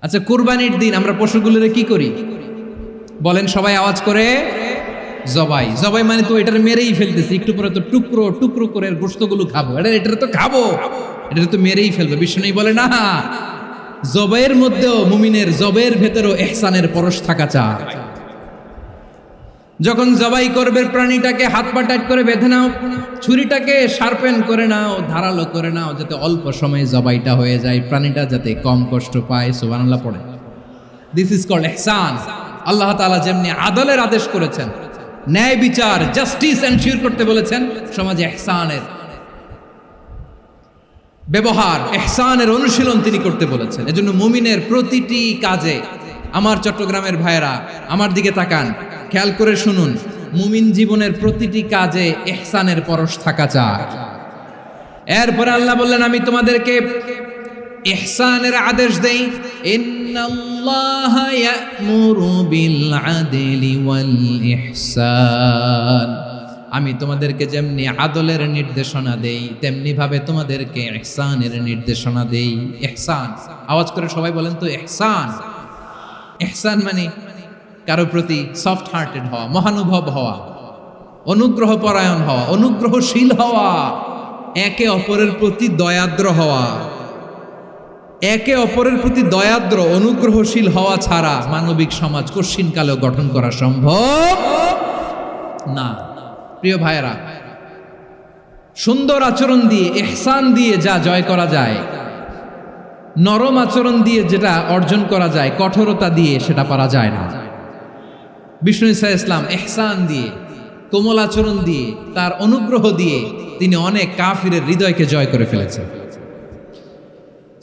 আচ্ছা, কুরবানির দিন আমরা পশুগুলোরে কি করি বলেন সবাই আওয়াজ করে? জবাই। জবাই মানে তো এটার মেরেই ফেলতেছি, একটু পরে তো টুকরো টুকরো করে গোশতগুলো খাবো, এটা তো খাবো, এটা তো মেরেই ফেলবো। বিষ্ণু বলে না, জবাইয়ের মধ্যেও মুমিনের জবের ভেতরেও ইহসানের পরশ থাকা চায়। যখন জবাই করবে প্রাণীটাকে হাত পা টাইট করে বেঁধে নাও, ছুরিটাকে শার্পেন করে নাও, ধারালো করে নাও, যাতে অল্প সময়ে জবাইটা হয়ে যায়, প্রাণীটা যাতে কম কষ্ট পায়। সুবহানাল্লাহ পড়ে। দিস ইজ কল্ড ইহসান। আল্লাহ তাআলা যেমনি আদলের আদেশ করেছেন, ন্যায় বিচার জাস্টিস এনশিওর করতে বলেছেন, সমাজে ইহসানের ব্যবহার, ইহসানের অনুশীলন তিনি করতে বলেছেন। এজন্য মুমিনের প্রতিটি কাজে, আমার চট্টগ্রামের ভাইয়েরা আমার দিকে তাকান, খেয়াল করে শুনুন, মুমিন জীবনের প্রতিটি কাজে ইহসানের পরশ থাকা চায়। এরপরে আল্লাহ বললেন, আমি তোমাদেরকে ইহসানের আদেশ দেই। ইন্নাল্লাহা ইয়া'মুরু বিল আদলি ওয়াল ইহসান। আমি তোমাদেরকে যেমনি আদলের নির্দেশনা দেই, তেমনি ভাবে তোমাদেরকে ইহসানের নির্দেশনা দেই। ইহসান, আওয়াজ করে সবাই বলেন তো ইহসান। ইহসান মানে কারো প্রতি সফট হার্টেড হওয়া, মহানুভব হওয়া, অনুগ্রহ পরায়ণ হওয়া, অনুগ্রহশীল হওয়া, একে অপরের প্রতি দয়াদ্র হওয়া। একে অপরের প্রতি দয়াদ্র অনুগ্রহশীল হওয়া ছাড়া মানবিক সমাজ কশিনকালেও গঠন করা সম্ভব না। প্রিয় ভাইয়েরা, সুন্দর আচরণ দিয়ে, ইহসান দিয়ে যা জয় করা যায়, নরম আচরণ দিয়ে যেটা অর্জন করা যায়, কঠোরতা দিয়ে সেটা পারা যায় না। বিষ্ণু ঈসা ইসলাম ইহসান দিয়ে, কোমল আচরণ দিয়ে, তার অনুগ্রহ দিয়ে তিনি অনেক কাফিরের হৃদয়কে জয় করে ফেলেছেন।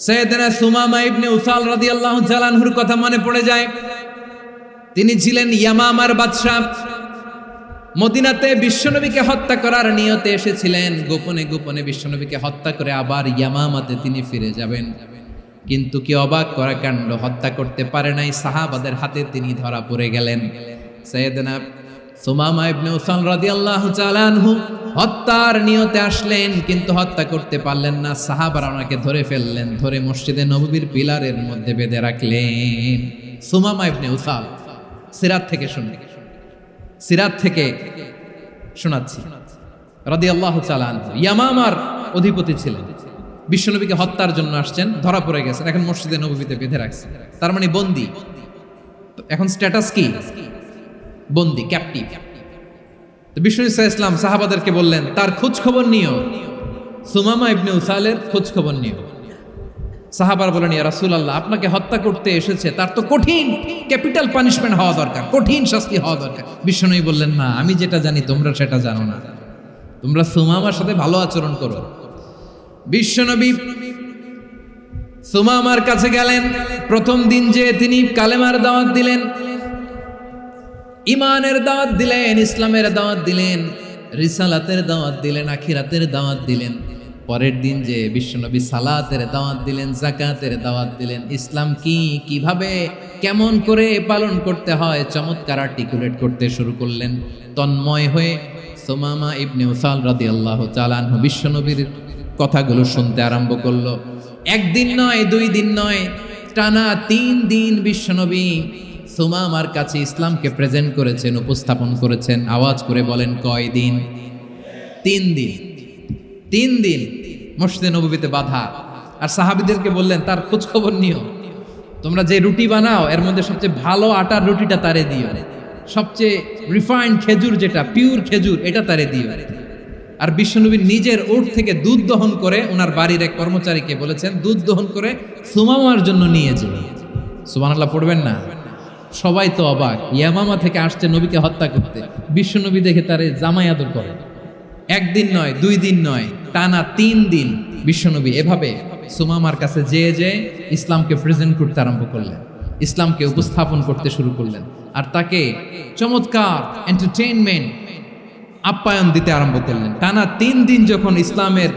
সাইয়েদনা সুমামা ইবনে উসাল রাদিয়াল্লাহু তাআলা আনহুর কথা মনে পড়ে যায়। তিনি ছিলেন ইয়ামামার বাদশা। মদিনাতে বিশ্বনবীকে হত্যা করার নিয়তে এসেছিলেন, গোপনে গোপনে বিশ্বনবীকে হত্যা করে আবার ইয়ামামাতে তিনি ফিরে যাবেন। কিন্তু কি অবাক করা কাণ্ড, হত্যা করতে পারে নাই, সাহাবাদের হাতে তিনি ধরা পড়ে গেলেন। সাইয়েদনা সুমামা ইবনে উসাল রাদিয়াল্লাহু তাআলা আনহু হত্যার নিয়তে আসলেন, কিন্তু হত্যা করতে পারলেন না। সাহাবারা ওনাকে ধরে ফেললেন, ধরে মসজিদে নববীর পিলারের মধ্যে বেঁধে রাখলেন। সুমামা ইবনে উসাল, সিরাত থেকে শুনে, সিরাত থেকে শোনাচ্ছি, রাদিয়াল্লাহু তাআলা আনহু ইয়ামামার অধিপতি ছিলেন। বিশ্বনবীকে হত্যার জন্য আসছেন, ধরা পড়ে গেছেন, এখন মসজিদে নববীতে বেঁধে রাখছে, তার মানে বন্দী। এখন স্ট্যাটাস কি? বন্দী, ক্যাপটিভ। তো বিষ্ণু ঈসা ইসলাম সাহাবাদেরকে বললেন, তার খোঁজ খবর নিও, সুমামা ইবনে উসালের খোঁজ খবর নিও। সাহাবারা বলেন, ইয়া রাসূলুল্লাহ, আপনাকে হত্যা করতে এসেছে, তার তো কঠিন ক্যাপিটাল পানিশমেন্ট হওয়া দরকার, কঠিন শাস্তি হওয়া দরকার। বিষ্ণু বললেন, না, আমি যেটা জানি তোমরা সেটা জানো না, তোমরা সুমামার সাথে ভালো আচরণ করো। বিশ্বনবী সুমামার কাছে গেলেন। প্রথম দিন যে তিনি কালেমার দাওয়াত দিলেন, ইমানের দাওয়াত দিলেন, ইসলামের দাওয়াত দিলেন, রিসালাতের দাওয়াত দিলেন, আখিরাতের দাওয়াত দিলেন। পরের দিন যে বিশ্বনবী সালাতের দাওয়াত দিলেন, যাকাতের দাওয়াত দিলেন, ইসলাম কি, কিভাবে, কেমন করে পালন করতে হয় চমৎকার আর্টিকুলেট করতে শুরু করলেন। তন্ময় হয়ে সুমামা ইবনে উসাল রাদিয়াল্লাহু তাআলা আনহু বিশ্বনবীর কথাগুলো শুনতে আরম্ভ করলো। একদিন নয়, 2 দিন নয়, টানা 3 দিন বিশ্বনবী সুমামার কাছে ইসলামকে প্রেজেন্ট করেছেন, উপস্থাপন করেছেন। আওয়াজ করে বলেন, কয় দিন? 3 দিন। 3 দিন মসজিদে নববীতে বাঁধা। আর সাহাবীদেরকে বললেন, তার খোঁজ খবর নিও, তোমরা যে রুটি বানাও এর মধ্যে সবচেয়ে ভালো আটার রুটিটা তারে দিও, সবচেয়ে রিফাইন্ড খেজুর, যেটা পিওর খেজুর, এটা তারে দিও। আর বিশ্বনবী নিজের ওট থেকে দুধ দহন করে ওনার বাড়ির এক কর্মচারীকে বলেছেন, দুধ দহন করে সুমামার জন্য নিয়ে যাবে। সুবহানাল্লাহ পড়বেন না? সবাই তো অবাক, ইয়ামামা থেকে আসছে নবীকে হত্যা করতে, বিশ্বনবী দেখে তারে জামাই আদর করে। 1 দিন নয়, 2 দিন নয়, টানা 3 দিন বিশ্বনবী এভাবে সুমামার কাছে যেয়ে ইসলামকে প্রেজেন্ট করতে আরম্ভ করলেন, ইসলামকে উপস্থাপন করতে শুরু করলেন। আর তাকে চমৎকার এন্টারটেইনমেন্ট, আপ্যায়ন দিতে আরম্ভ করলেন। টানা 3 দিন যখন ইসলামের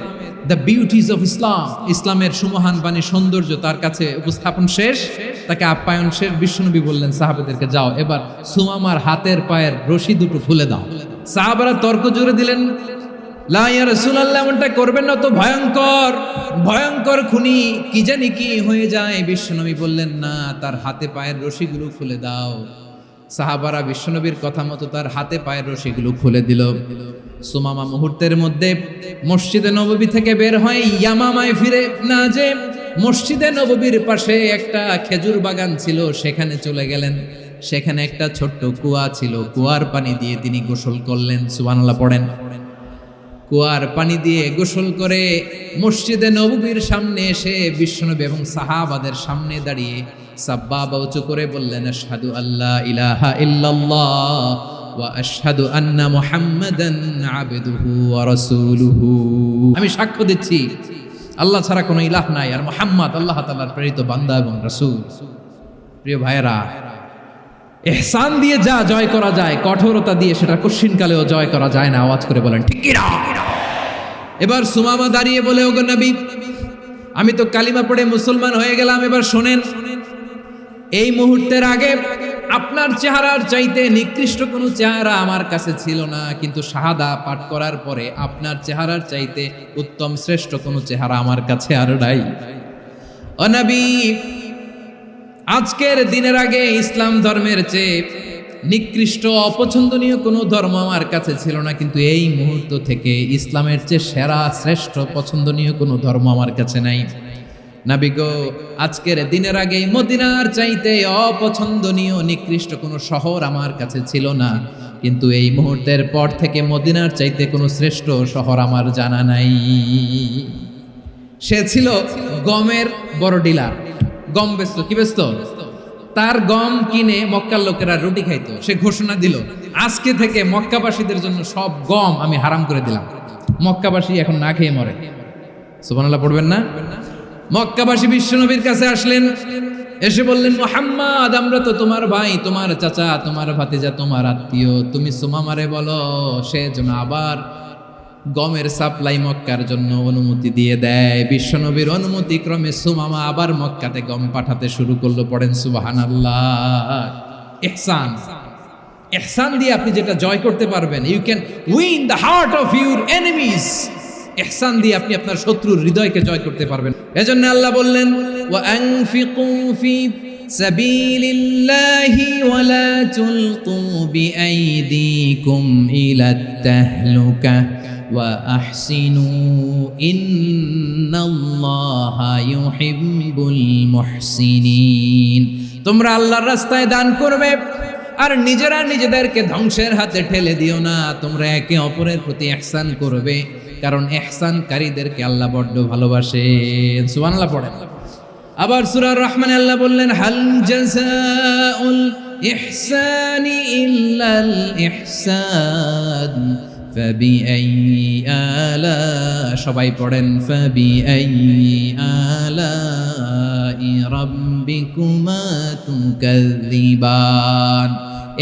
দ্য বিউটিজ অফ ইসলাম, ইসলামের সুমহান বাণী, সৌন্দর্য তার কাছে উপস্থাপন শেষ, তাকে আপ্যায়ন শেষ, বিশ্বনবী বললেন সাহাবাদেরকে, যাও এবার সুমামার হাতের পায়ের রশি দুটো খুলে দাও। সাহাবারা তর্ক জুড়ে দিলেন, লা ইয়া রাসূলুল্লাহ, এমনটা করবেন না, তো ভয়ঙ্কর ভয়ঙ্কর খুনি, কি জানি কি হয়ে যায়। বিশ্বনবী বললেন, না, তার হাতে পায়ের রশিগুলো খুলে দাও। সাহাবারা বিশ্বনবীর কথা মতো তার হাতে পায়ের রশিগুলো খুলে দিল। সুমামা মুহূর্তের মধ্যে মসজিদে নববী থেকে বের হয়, ইয়ামামায় ফিরে না যে মসজিদে নববীর পাশে একটা খেজুর বাগান ছিল, সেখানে চলে গেলেন। সেখানে একটা ছোট্ট কুয়া ছিল, কুয়ার পানি দিয়ে তিনি গোসল করলেন। সুবহানাল্লাহ পড়েন। কুয়ার পানি দিয়ে গোসল করে মসজিদে নববীর সামনে এসে বিশ্বনবী এবং সাহাবাদের সামনে দাঁড়িয়ে সাব্বাবা উঁচু করে বললেন, আশহাদু আল্লা ইলাহা ইল্লাল্লাহ ওয়া আশহাদু আন্না মুহাম্মাদান আবদুহু ওয়া রাসূলুহু। আমি সাক্ষ্য দিচ্ছি আল্লাহ ছাড়া কোনো ইলাহ নাই, আর মুহাম্মদ আল্লাহ তাআলার প্রেরিত বান্দা এবং রাসূল। প্রিয় ভাইয়েরা, ইহসান দিয়ে যা জয় করা যায়, কঠোরতা দিয়ে সেটা কঠিনকালেও জয় করা যায় না। আওয়াজ করে বলেন ঠিক কি না? এবার সুমামা দাঁড়িয়ে বলে, ওগো নবী, আমি তো কালিমা পড়ে মুসলমান হয়ে গেলাম, এবার শোনেন, এই মুহূর্তের আগে আপনার চেহারার চাইতে নিকৃষ্ট কোনো চেহারা আমার কাছে ছিল না, কিন্তু শাহাদা পাঠ করার পরে আপনার চেহারার চাইতে উত্তম শ্রেষ্ঠ কোনো চেহারা আমার কাছে আর নাই। ও নবী, আজকের দিনের আগে ইসলাম ধর্মের চেয়ে নিকৃষ্ট অপছন্দনীয় কোনো ধর্ম আমার কাছে ছিল না, কিন্তু এই মুহূর্ত থেকে ইসলামের চেয়ে সেরা শ্রেষ্ঠ পছন্দনীয় কোনো ধর্ম আমার কাছে নাই। নবী গো, আজকের দিনের আগে মদিনার চাইতে অপছন্দনীয় নিকৃষ্ট কোনো শহর আমার কাছে ছিল না, কিন্তু এই মুহূর্তের পর থেকে মদিনার চাইতে কোনো শ্রেষ্ঠ শহর আমার জানা নাই। সে ছিল গমের বড় ডিলার, গম বেচতো। কি বেচতো? তার গম কিনে মক্কার লোকেরা রুটি খাইতো। সে ঘোষণা দিল, আজকে থেকে মক্কাবাসীদের জন্য সব গম আমি হারাম করে দিলাম, মক্কাবাসী এখন না খেয়ে মরে। সুবহানাল্লাহ পড়বেন না? মক্কাবাসী বিশ্বনবীর কাছে আসলেন, এসে বললেন, মুহাম্মদ, আমরা তো তোমার ভাই, তোমার চাচা, তোমার ভাতিজা, তোমার আত্মীয়, তুমি সুমামারে বলো সে যেন আবার গমের সাপ্লাই মক্কার জন্য অনুমতি দিয়ে দেয়। বিশ্বনবীর অনুমতি ক্রমে সুমামা আবার মক্কাতে গম পাঠাতে শুরু করলো। পড়েন সুবহানাল্লাহ। ইহসান, ইহসান দিয়ে আপনি যেটা জয় করতে পারবেন, you can win the heart of your enemies. ইহসান দিয়ে আপনি আপনার শত্রুর হৃদয়কে জয় করতে পারবেন। এজন্য আল্লাহ বললেন, ওয়া আনফিকু ফি সাবিলিল্লাহি ওয়া লা তুলকু বিআইদিকুম ইলাত তাহলুকা ওয়া আহসিনু ইন্নাল্লাহা ইউহিব্বুল মুহসিনিন। তোমরা আল্লাহর রাস্তায় দান করবে আর নিজেরা নিজেদেরকে ধ্বংসের হাতে ঠেলে দিও না। তোমরা একে অপরের প্রতি ইহসান করবে, কারণ ইহসানকারীদেরকে আল্লাহ বড্ড ভালোবাসেন। সুবহানাল্লাহ পড়েন। আবার সূরা রহমানে আল্লাহ বললেন, হাল জাযাউল ইহসানি ইল্লাল ইহসান ফাবিআইয়ি আলা, সবাই পড়েন, ফাবিআইয়ি আলাই রাব্বিকুমা তুকাযযিবান।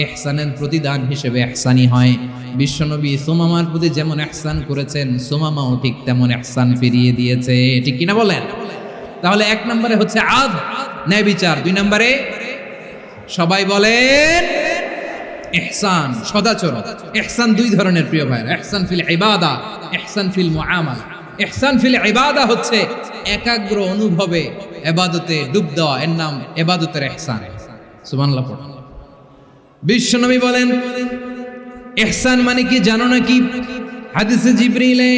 ইহসানের প্রতিদান হিসেবে ইহসানি হয়। বিশ্বনবী সুমামার প্রতি যেমন ইহসান করেছেন, সুমামাও ঠিক তেমন ইহসান ফিরিয়ে দিয়েছে। ঠিক কিনা বলেন? তাহলে এক নম্বরে হচ্ছে আদ, ন্যায় বিচার। দুই নম্বরে সবাই বলেন ইহসান, সদাচরণ। ইহসান দুই ধরনের প্রিয় ভাইরা, ইহসান ফিল ইবাদা, ইহসান ফিল মুআমালা। ইহসান ফিল ইবাদা হচ্ছে একাগ্র অনুভবে ইবাদতে ডুব দেওয়া, এর নাম ইবাদতের ইহসান। সুবহানাল্লাহ পড়ুন। বিশ্বনবী বলেন, ইহসান মানে কি জানো নাকি? হাদিসে জিবরিলে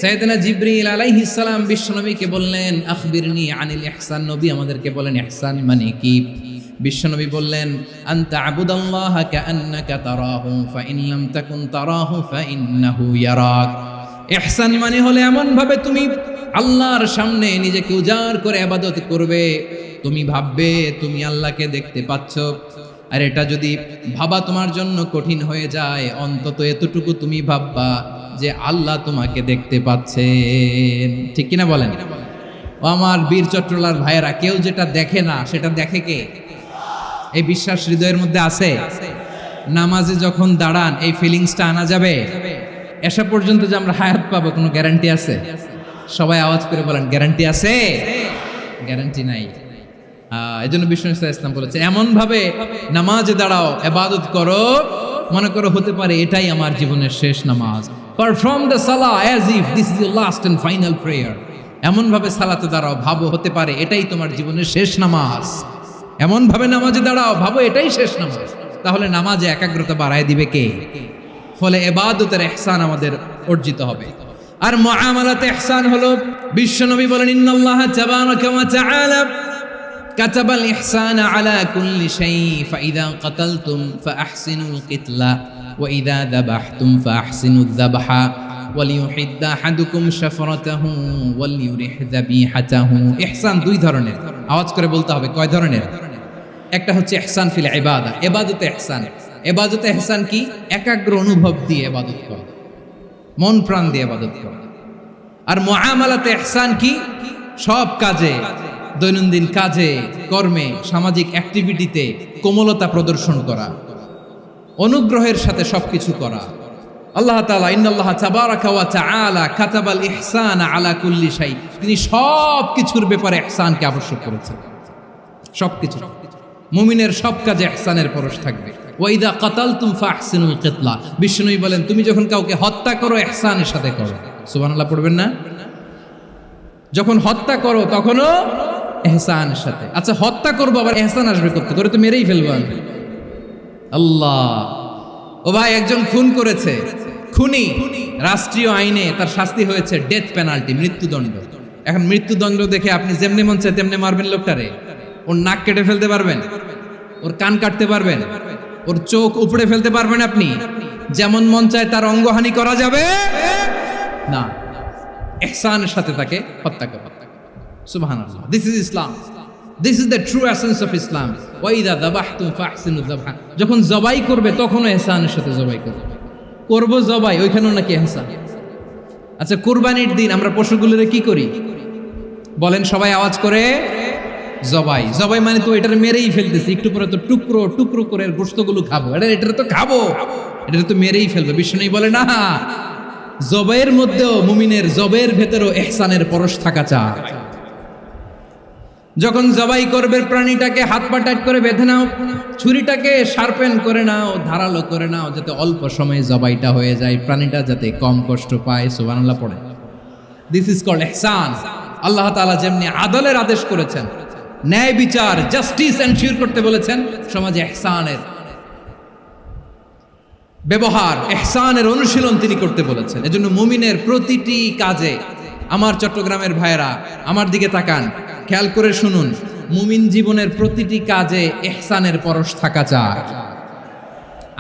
সাইয়েদনা জিবরিল আলাইহিস সালাম বিশ্বনবীকে বললেন, আখবিরনি আনিল ইহসান। নবী আমাদেরকে বলেন ইহসান মানে কি? বিশ্বনবী বললেন, আনতা আবুদাল্লাহা কাআন্নাকা তারাহু ফাইন লাম তাকুন তারাহু ফাইন্নাহু ইয়ারাক। ইহসান মানে হলো এমন ভাবে তুমি আল্লাহর সামনে নিজেকে উজাড় করে ইবাদত করবে, তুমি ভাববে তুমি আল্লাহকে দেখতে পাচ্ছ। আর এটা যদি ভাবা তোমার জন্য কঠিন হয়ে যায়, অন্তত এতটুকু তুমি ভাববা যে আল্লাহ তোমাকে দেখতে পাচ্ছেন। ঠিক কিনা বলেন? ও আমার বীর চট্টলার ভাইয়েরা, কেউ যেটা দেখে না সেটা দেখে কে? এই বিশ্বাস হৃদয়ের মধ্যে আছে? নামাজে যখন দাঁড়ান এই ফিলিংসটা আনা যাবে? এসা পর্যন্ত যে আমরা হায়াত পাবো কোনো গ্যারান্টি আছে? সবাই আওয়াজ করে বলেন, গ্যারান্টি আছে? গ্যারান্টি নাই। এজন্য বিষ্ণু ইসলাম বলেছে, এমন ভাবে নামাজে দাঁড়াও, ইবাদত করো, মনে করো হতে পারে এটাই আমার জীবনের শেষ নামাজ। Perform the salah as if this is your last and final prayer. এমন ভাবে সালাতে দাঁড়াও, ভাবো হতে পারে এটাই তোমার জীবনের শেষ নামাজ। এমন ভাবে নামাজে দাঁড়াও, ভাবো এটাই শেষ নামাজ। তাহলে নামাজে একাগ্রতা বাড়ায় দিবে কে? ফলে ইবাদতের ইহসান আমাদের অর্জিত হবে। আর মুআমালাতে ইহসান হলো, বিশ্বনবী বলেন ইন্নাল্লাহা তাবারাকা ওয়া তাআলা কাতাবাল ইহসানা আলা কুল্লি শাই ফাইদা কাতালতুম ফাআহসিনুল কিতলা ওয়া ইযা যাবাহতুম ফাআহসিনুদ যাবহা ওয়ালিউহিদ্দা আহাদুকুম শাফরাতাহু ওয়ালিউরিহ যাবিহাতাহু। ইহসান দুই ধরনের, আওয়াজ করে বলতে হবে কয় ধরনের? একটা হচ্ছে ইহসান ফিল ইবাদা, ইবাদতে ইহসান। ইবাদতে ইহসান কি? একাগ্র অনুভব দিয়ে ইবাদত করা, মন প্রাণ দিয়ে ইবাদত করা। আর মুআমালাতে ইহসান কি? সব কাজে, দৈনন্দিন কাজে, কর্মে, সামাজিক অ্যাক্টিভিটিতে কোমলতা প্রদর্শন করা, অনুগ্রহের সাথে সবকিছু করা। আল্লাহ তাআলা ইন্নাল্লাহা তাবারাকা ওয়া তাআলা কাতাবাল ইহসানা আলা কুল্লি শাই, তিনি সব কিছুর ব্যাপারে ইহসানকে আবশ্যক করেছেন। সবকিছু, মুমিনের সব কাজে ইহসানের পরশ থাকবে। ওয়া ইযা কাতালতুম ফাহসিনুল কিতলা, বিষ্ণুই বলেন তুমি যখন কাউকে হত্যা করো ইহসানের সাথে করো। সুবহানাল্লাহ পড়বেন না? যখন হত্যা করো তখনও ইহসানের সাথে। আচ্ছা হত্যা করবো আবার ইহসান আসবে করতে, করে তো মেরেই ফেলবো আমি। আল্লাহ, ও ভাই একজন খুন করেছে, খুনি, রাষ্ট্রীয় আইনে তার শাস্তি হয়েছে ডেথ পেনাল্টি, মৃত্যুদণ্ড। এখন মৃত্যুদণ্ড দেখে আপনি যেমনি মন চায় তেমনি মারবেন লোকটারে? ওর নাক কেটে ফেলতে পারবেন? ওর কান কাটতে পারবেন? ওর চোখ উপড়ে ফেলতে পারবেন আপনি? যেমন মন চায় তার অঙ্গহানি করা যাবে না। ইহসানের সাথে তাকে হত্যা করা। সুবহানাল্লাহ, this is Islam, this is the true essence of Islam. ওয়া ইযা যাবাহতুম ফাহসিনুয যাবহা, যখন জবাই করবে তখনও ইহসানের সাথে জবাই করবে। করব জবাই, ওইখানেও নাকি ইহসান। আচ্ছা কুরবানির দিন আমরা পশুগুলোরে কি করি বলেন সবাই আওয়াজ করে? জবাই। জবাই মানে তো এটার মেরেই ফেলতেছি, একটু পরে তো টুকরো টুকরো করে গোশতগুলো খাবো, এটা তো খাবো, এটা তো মেরেই ফেলবে। বিষ্ণু বলে না, জবাইয়ের মধ্যেও মুমিনের জবের ভেতরেও ইহসানের পরশ থাকা চায়। যখন জবাই করবে প্রাণীটাকে হাত পা টাইট করে বেঁধে নাও, ছুরিটাকে শার্পেন করে নাও, ধারালো করে নাও, যাতে অল্প সময়ে জবাইটা হয়ে যায়, প্রাণীটা যাতে কম কষ্ট পায়। সুবহানাল্লাহ পড়ে। দিস ইজ কল্ড ইহসান। আল্লাহ তাআলা যেমনি আদলের আদেশ করেছেন, ন্যায় বিচার, জাস্টিস এনশিওর করতে বলেছেন, সমাজে ইহসানের ব্যবহার, ইহসানের অনুশীলন তিনি করতে বলেছেন। এজন্য মুমিনের প্রতিটি কাজে, আমার চট্টগ্রামের ভাইয়েরা আমার দিকে তাকান, খেয়াল করে শুনুন, মুমিন জীবনের প্রতিটি কাজে ইহসানের পরশ থাকা চায়।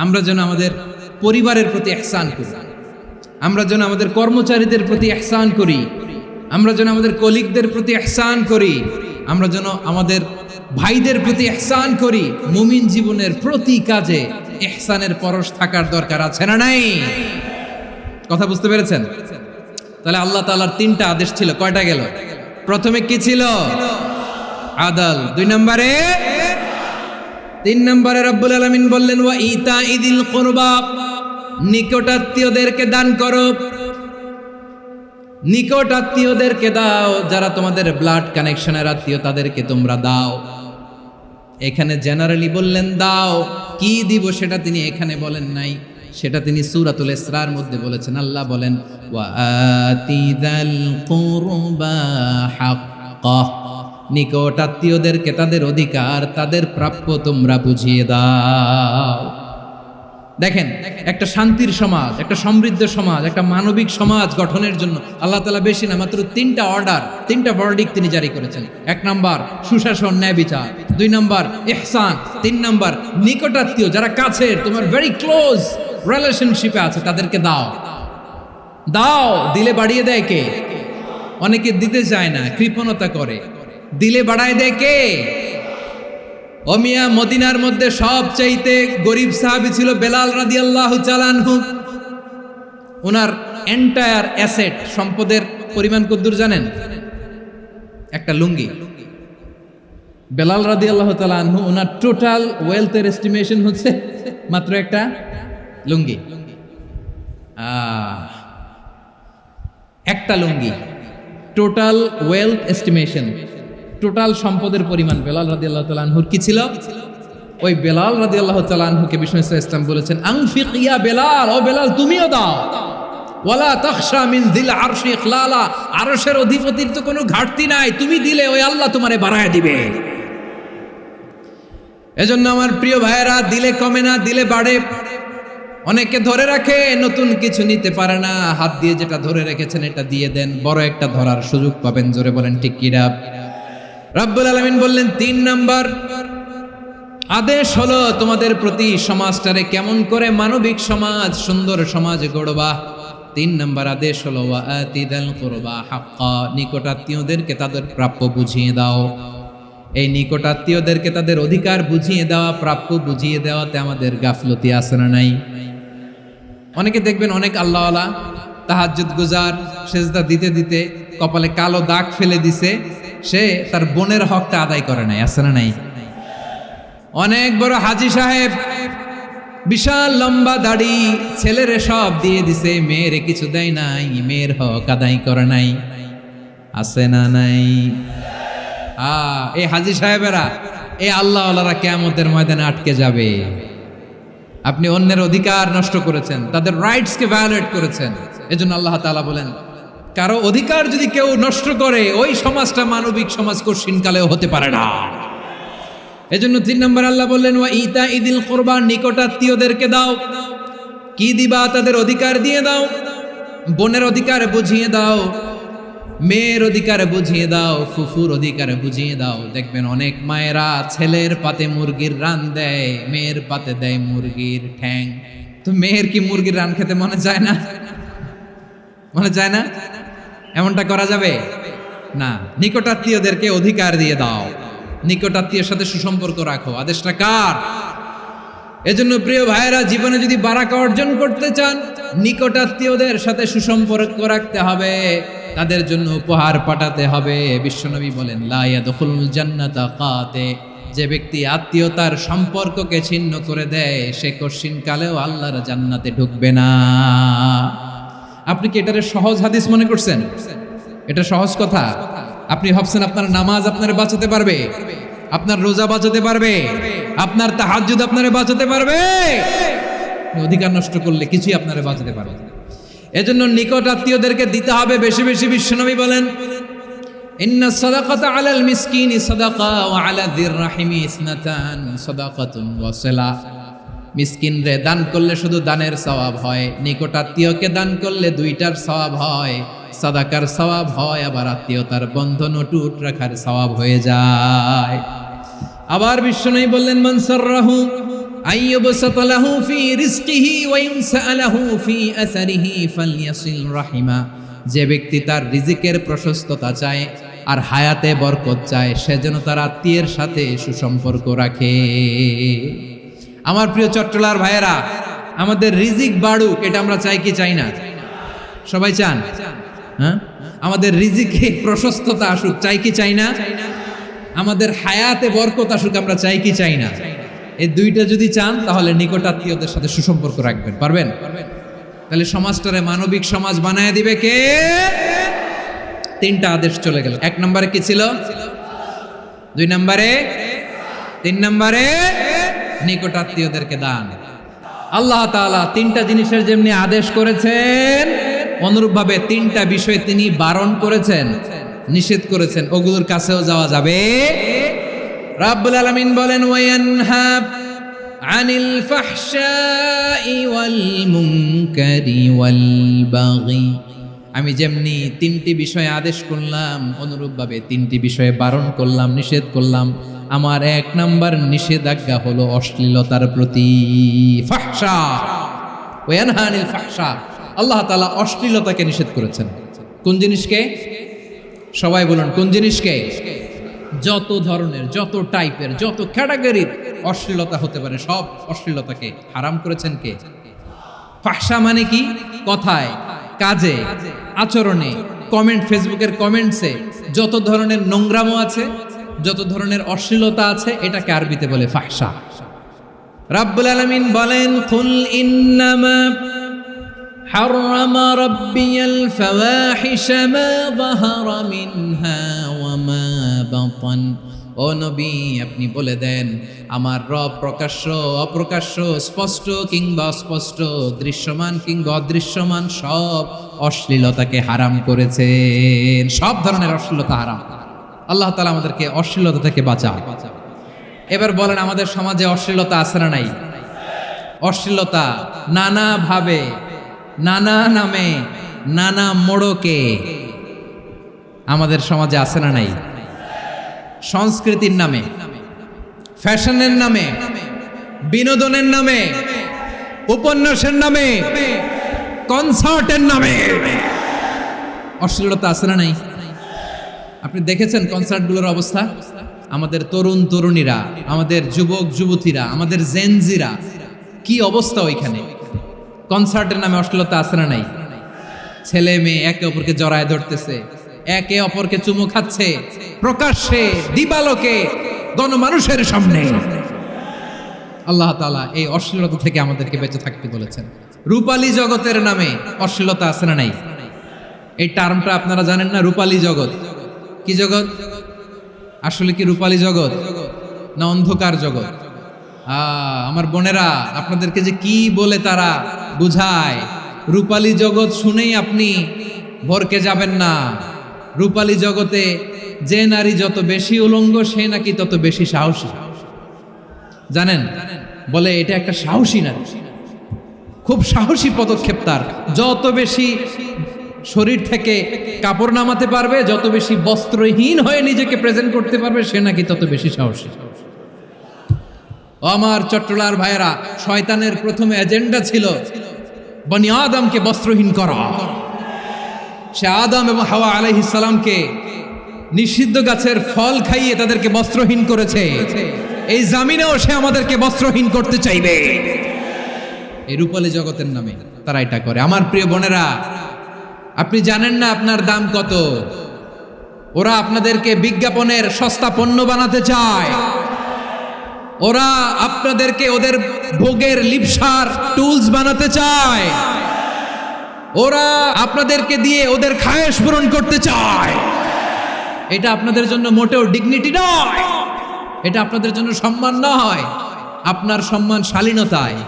আমরা যেন আমাদের পরিবারের প্রতি ইহসান করি, আমরা যেন আমাদের কর্মচারীদের প্রতি ইহসান করি, আমরা যেন আমাদের কলিগদের প্রতি ইহসান করি, আমরা যেন আমাদের ভাইদের প্রতি ইহসান করি। মুমিন জীবনের প্রতি কাজে ইহসানের পরশ থাকার দরকার আছে না নাই? কথা বুঝতে পেরেছেন? তাহলে আল্লাহ তাআলার তিনটা আদেশ ছিল, কয়টা গেল? প্রথমে কি ছিল? আদল। তিন নম্বরে রব্বুল আলামিন বললেন ওয়া ইতাইদিল কুরবা, নিকটাত্মীয়দেরকে দান করো, নিকটাত্মীয়দেরকে দাও, যারা তোমাদের ব্লাড কানেকশনের আত্মীয় তাদেরকে তোমরা দাও। এখানে জেনারেলি বললেন দাও, কি দিব সেটা তিনি এখানে বলেন নাই, সেটা তিনি সূরাতুল ইসরার মধ্যে বলেছেন। আল্লাহ বলেন ওয়া আতিযাল কুরবা হাক্কাহ, নিকট আত্মীয়দেরকে তাদের অধিকার, তাদের প্রাপ্য তোমরা বুঝিয়ে দাও। দেখেন, একটা শান্তির সমাজ, একটা সমৃদ্ধ সমাজ, একটা মানবিক সমাজ গঠনের জন্য আল্লাহ তাআলা বেশি না, মাত্র তিনটা অর্ডার, তিনটা ভার্ডিক্ট তিনি জারি করেছেন। 1 নাম্বার সুশাসন, ন্যায় বিচার। 2 নাম্বার ইহসান। 3 নাম্বার নিকটাত্মীয়, যারা কাছের, তোমার ভেরি ক্লোজ রিলেশনশিপে আছে, তাদেরকে দাও। দাও, দিলে বাড়িয়ে দেয় কে? অনেকে দিতে চায় না, কৃপণতা করে। দিলে বাড়ায় দেয় কে? ও মিয়া, মদিনার মধ্যে সবচাইতে গরিব সাহাবী ছিল বেলাল রাদিয়াল্লাহু তাআলা আনহু। ওনার এন্টায়ার অ্যাসেট, সম্পদের পরিমাণ কতদূর জানেন? একটা লুঙ্গি। বেলাল রাদিয়াল্লাহু তাআলা আনহু, ওনার টোটাল ওয়েলথের এস্টিমেশন হচ্ছে মাত্র একটা লুঙ্গি। একটা লুঙ্গি, টোটাল ওয়েলথ এস্টিমেশন, টোটাল সম্পদের পরিমাণ বেলাল রাদিয়াল্লাহু তাআলা আনহুর কি ছিল? ওই বেলাল রাদিয়াল্লাহু তাআলা আনহুকে বিষ্ণু ইসলাম বলেছেন আনফিক ইয়া বেলাল, ও বেলাল তুমিও দাও। ওয়ালা তাখশা মিন যিল আরশি ইখলালা, আরশের অধিপতির তো কোনো ঘাটতি নাই, তুমি দিলে ওই আল্লাহ তোমারে বাড়ায় দিবে। এজন্য আমার প্রিয় ভাইয়েরা, দিলে কমে না, দিলে বাড়ে। অনেকে ধরে রাখে, নতুন কিছু নিতে পারে না, হাত দিয়ে যেটা ধরে রেখেছেন এটা দিয়ে দেন, বড় একটা ধরার সুযোগ পাবেন। জোরে বলেন ঠিক কিনা? রব্বুল আলামিন বললেন 3 নাম্বার আদেশ হলো তোমাদের প্রতি সমাজটারে কেমন করে মানবিক সমাজ, সুন্দর সমাজ গড়বা। 3 নাম্বার আদেশ হলো ওয়াআতিদাল কুরবা হাক্কা, নিকটাত্মীয়দেরকে তাদের প্রাপ্য বুঝিয়ে দাও। এই নিকটাত্মীয়দেরকে তাদের অধিকার বুঝিয়ে দেওয়া, প্রাপ্য বুঝিয়ে দেওয়াতে আমাদের গাফলতি আছে না নাই? অনেকে দেখবেন অনেক আল্লাহওয়ালা, তাহাজ্জুদ গুজার, সেজদা দিতে দিতে কপালে কালো দাগ ফেলে দিছে, সে তার বোনের হকটা আদায় করে নাই, আছে না নাই? অনেক বড় হাজী সাহেব, বিশাল লম্বা দাড়ি, ছেলেরে সব দিয়ে দিছে, মেয়েরে কিছু দেয় নাই, মেয়ের হক আদায় করে নাই, আছে না নাই? এই হাজী সাহেবেরা, এই আল্লাহওয়ালারা কিয়ামতের ময়দানে আটকে যাবে। আপনি অন্যের অধিকার নষ্ট করেছেন, তাদের রাইটসকে ভায়োলেট করেছেন। এজন্য আল্লাহ তাআলা বলেন, কারো অধিকার যদি কেউ নষ্ট করে, ওই সমাজটা মানবিক সমাজ কঠিনকালেও হতে পারে না। এজন্য 3 নম্বর আল্লাহ বললেন ওয়া ইতা ইদিল কুরবা, নিকটাত্মীয়দেরকে দাও। কি দিবা? তাদের অধিকার দিয়ে দাও। বোনের অধিকার বুঝিয়ে দাও, মেয়ের অধিকার বুঝিয়ে দাও, ফুফুর অধিকার বুঝিয়ে দাও। দেখবেন অনেক মায়েরা ছেলের পাতে মুরগির রান দেয়, মেয়ের পাতে দেয় মুরগির ঠ্যাং। তো মেয়ের কি মুরগির রান খেতে মনে যায় না? মনে যায় না? এমনটা করা যাবে না। নিকটাত্মীয়দেরকে অধিকার দিয়ে দাও, নিকটাত্মীয়ের সাথে সুসম্পর্ক রাখো। আদেশটা কার? এজন্য প্রিয় ভাইয়েরা, জীবনে যদি বারাকা অর্জন করতে চান, নিকটাত্মীয়দের সাথে সুসম্পর্ক রাখতে হবে, তাদের জন্য উপহার পাঠাতে হবে। বিশ্বনবী বলেন লা ইয়াদখুলুল জান্নাতা কাতে, যে ব্যক্তি আত্মীয়তার সম্পর্ককে ছিন্ন করে দেয়, সে কঠিনকালেও আল্লাহর জান্নাতে ঢুকবে না। আপনি কি এটারে সহজ হাদিস মনে করছেন? এটা সহজ কথা? আপনি ভাবছেন আপনার নামাজ আপনারে বাঁচাতে পারবে, আপনার রোজা বাঁচাতে পারবে, আপনার তাহাজ্জুদ আপনারে বাঁচাতে পারবে? অধিকার নষ্ট করলে কিছুই আপনারে বাঁচাতে পারবে না। এজন্য নিকট আত্মীয়দেরকে দিতে হবে বেশি বেশি। বিশ্বনবী বলেন ইন্না সাদাকাতা আলাল মিসকিনি সাদাকা ওয়া আলা যির রাহিমি ইসনাতান সাদাকাতুন ওয়া সিলা। মিসকিনরে দান করলে শুধু দানের সওয়াব হয়, নিকট আত্মীয়কে দান করলে 2টার সওয়াব হয়, সাদাকার সওয়াব হয়, আবার আত্মীয়তার বন্ধন অটুট রাখার সওয়াব হয়ে যায়। আবার বিশ্বনবী বললেন মান সাররাহু আইয়ুবসাতা লাহু ফি রিজকিহি ওয়া ইনসালাহু ফি আসারিহি ফালইয়াসিল রাহিমা। যে ব্যক্তি তার রিজিকের প্রশস্ততা চায় আর হায়াতে বরকত চায়, সে যেন তার আত্মীয়ের সাথে সুসম্পর্ক রাখে। আমার প্রিয় চট্টলার ভাইয়েরা, আমাদের রিজিক বাড়ুক, এটা আমরা চাই কি চাই না? সবাই চান? হ্যাঁ, আমাদের রিজিকে প্রশস্ততা আসুক, চাই কি চাই না? আমাদের হায়াতে বরকত আসুক, আমরা চাই কি চাই না? এই 2টা যদি চান, তাহলে নিকট আত্মীয়দের সাথে সুসম্পর্ক রাখবেন। পারবেন? তাহলে সমাজটারে মানবিক সমাজ বানায় দিবে কে? 3টা আদেশ চলে গেল। 1 নম্বরে কি ছিল? 2 নম্বরে, 3 নম্বরে নিকট আত্মীয়দেরকে দান। আল্লাহ তাআলা 3টা জিনিসের যেমনি আদেশ করেছেন, অনুরূপভাবে 3টা বিষয় তিনি বারণ করেছেন, নিষেধ করেছেন। ওগুলোর কাছেও যাওয়া যাবে। রাব্বুল আলামিন বলেন ওয়ায়ানহা আনিল ফাহশাই ওয়াল মুনকারি ওয়াল বাগি। আমি যেমনি 3টি বিষয়ে আদেশ করলাম, অনুরূপভাবে 3টি বিষয়ে বারণ করলাম, নিষেধ করলাম। আমার 1 নাম্বার নিষেধাজ্ঞা হলো অশ্লীলতার প্রতি। ফাহশা, ওয়ায়ানহা আনিল ফাহশা, আল্লাহ তাআলা অশ্লীলতাকে নিষেধ করেছেন। কোন জিনিসকে? সবাই বলুন, কোন জিনিসকে? যত ধরনের, যত টাইপের, যত ক্যাটাগরির অশ্লীলতা হতে পারে, সব অশ্লীলতাকে হারাম করেছেন কে? ফাহশা মানে কি? কথায়, কাজে, আচরণে, কমেন্ট, ফেসবুকের কমেন্টসে যত ধরনের নোংরামো আছে, যত ধরনের অশ্লীলতা আছে, এটাকে আরবিতে বলে ফাহশা। রাব্বুল আলামিন বলেন কুল ইন্নামা حرم ربي الفواحش ما ظهر منها وما بطن ও নবী, আপনি বলে দেন আমার রব প্রকাশ্য অপ্রকাশ্য, স্পষ্ট কিংবা অস্পষ্ট, দৃশ্যমান কিংবা অদৃশ্যমান সব অশ্লীলতাকে হারাম করেছেন। সব ধরনের অশ্লীলতা হারাম। আল্লাহ তাআলা আমাদেরকে অশ্লীলতা থেকে বাঁচান। এবার বলেন, আমাদের সমাজে অশ্লীলতা আছে না নাই? অশ্লীলতা নানা ভাবে, নানা নামে, নানা মোড়কে আমাদের সমাজে আছে না নাই? সংস্কৃতির নামে, ফ্যাশনের নামে, বিনোদনের নামে, উপন্যাসের নামে, কনসার্টের নামে অশ্লীলতা আছে না নাই? আপনি দেখেছেন কনসার্টগুলোর অবস্থা? আমাদের তরুণ তরুণীরা, আমাদের যুবক যুবতীরা, আমাদের জেনজিরা, কি অবস্থা ওইখানে? কনসার্টের নামে অশ্লীলতা আছে না নাই? ছেলে মেয়ে একে অপরকে জড়ায় ধরতেছে, একে অপরকে চুমু খাচ্ছে প্রকাশ্যে, দিবালোকে, গণমানুষের সামনে। আল্লাহ তাআলা এই অশ্লীলতা থেকে আমাদেরকে বেঁচে থাকতে বলেছেন। রূপালী জগতের নামে অশ্লীলতা আছে না নাই? এই টার্মটা আপনারা জানেন না? রূপালী জগৎ কি জগৎ? আসলে কি রূপালী জগৎ না অন্ধকার জগৎ? আমার বোনেরা, আপনাদেরকে যে কি বলে তারা বুঝায়, রূপালী জগৎ শুনেই আপনি ভরকে যাবেন না। রূপালী জগতে যে নারী যত বেশি উলঙ্গ, সে নাকি তত বেশি সাহসী। জানেন? বলে এটা একটা সাহসী নারী, খুব সাহসী পদক্ষেপ তার। যত বেশি শরীর থেকে কাপড় নামাতে পারবে, যত বেশি বস্ত্রহীন হয়ে নিজেকে প্রেজেন্ট করতে পারবে, সে নাকি তত বেশি সাহসী। আমার চট্টলার ভাইয়েরা, শয়তানের প্রথম এজেন্ডা ছিল বনি আদমকে বস্ত্রহীন করা। সে আদম এবং হাওয়া আলাইহিস সালামকে নিষিদ্ধ গাছের ফল খাইয়ে তাদেরকে বস্ত্রহীন করেছে। এই জামিনেও সে আমাদেরকে বস্ত্রহীন করতে চাইবে। এই রূপালী জগতের নামে তারা এটা করে। আমার প্রিয় বোনেরা, আপনি জানেন না আপনার দাম কত? ওরা আপনাদেরকে বিজ্ঞাপনের সস্তা পণ্য বানাতে চায়। ওরা আপনাদেরকে ওদের ভোগের লিপসার টুলস বানাতে চায়। ওরা আপনাদেরকে দিয়ে ওদের খায়েশ পূরণ করতে চায়। এটা আপনাদের জন্য মোটেও ডিগনিটি নয়, এটা আপনাদের জন্য সম্মান নয়। আপনার সম্মান শালীনতায়,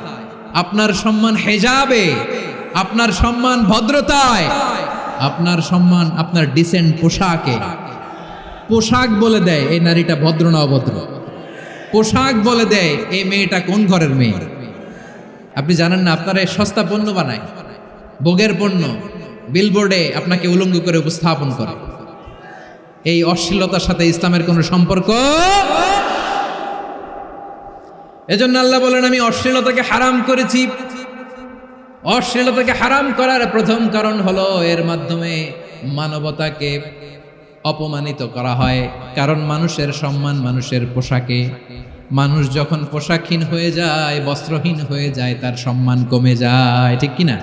আপনার সম্মান হেজাবে, আপনার সম্মান ভদ্রতায়, আপনার সম্মান আপনার ডিসেন্ট পোশাকে। পোশাক বলে দেয় এই নারীটা ভদ্র না অভদ্র। পোশাক বলে দেয় এই মেয়েটা কোন ঘরের মেয়ে। আপনি জানেন না? আপনারা সস্তা পণ্য বানায়, ভোগের পণ্য, বিলবোর্ডে আপনাকে উলঙ্গ করে উপস্থাপন করে। এই অশ্লীলতার সাথে ইসলামের কোনো সম্পর্ক। এজন্য আল্লাহ বলেন, আমি অশ্লীলতাকে হারাম করেছি। অশ্লীলতাকে হারাম করার প্রথম কারণ হলো এর মাধ্যমে মানবতাকে অপমানিত করা হয়। কারণ মানুষের সম্মান মানুষের পোশাকে। মানুষ যখন পোশাকহীন হয়ে যায়, বস্ত্রহীন হয়ে যায়, তার সম্মান কমে যায়। ঠিক কিনা?